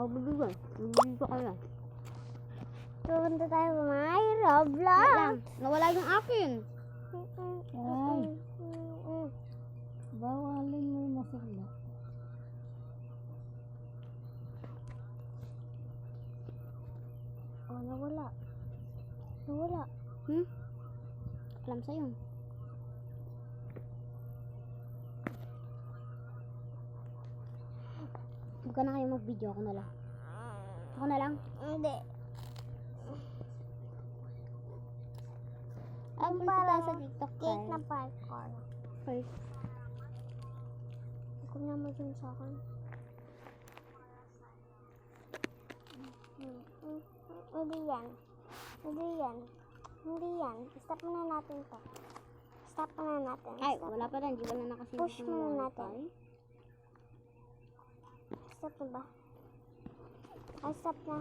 bibigyan. Bibigyan ka lang. Pupunta tayo kumain, Roblox. Nawala yung akin. Ay, bawalin mo yung masakla. Oh, nawala. Nawala. Alam sa'yo. Huwag ka na kayo mag-video. Ako na lang. Ako na lang. Hindi. Ang punta tayo sa TikTok Cake na tayo. parkour. First. Huwag na mo dun sa akin. Hindi yan. Hindi yan. Hindi yan. Stop muna natin to. Stop muna natin. Ay, Stop. wala pa rin. Di wala na kasi. Push yung muna wifi. natin. Stop na ba? Ay, stop na.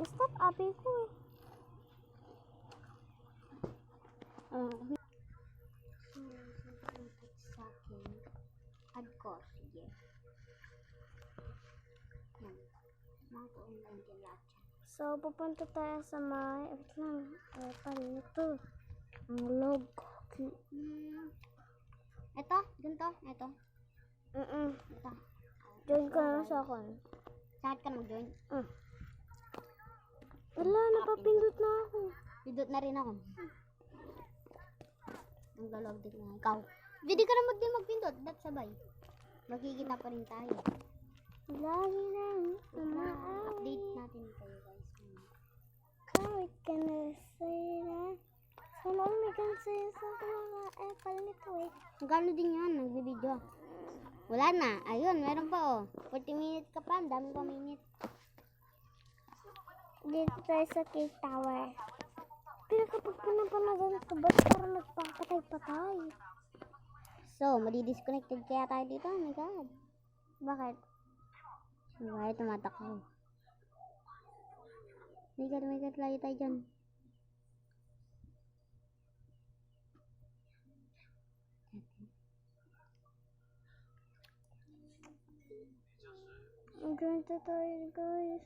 Stop, abi ko eh. Sa akin. Add ko. Sige. Yan. Mag-online din lahat yan. So, pupunta tayo sa may... Wait lang. Paano ito? Ang log. Ito. Ganito. Ito. Ito. Join ka na sa akin. Saan ka mag-join? Wala, napapindot na ako. Pindot na rin ako. Mag-log din na ikaw. Hindi ka na magpindot. Dapat sabay. Magkikita pa rin tayo. Lagi lang umaawit. Update natin kayo guys. Kawit ka na sa'yo. Sana all may kansayo sa mga apple nito eh. Magkano din yan? Nagbibideo. Wala na. Ayun, meron pa oh. 40 minutes ka pa. Ang dami pa minutes. Dito tayo sa cake tower. Pero kapag panapan sa bus, parang nagpapatay-patay. So, madi-disconnected kaya tayo dito. Oh my God. Bakit? Why tumatakbo? My God, layo tayo dyan. Ang ganda tayo guys.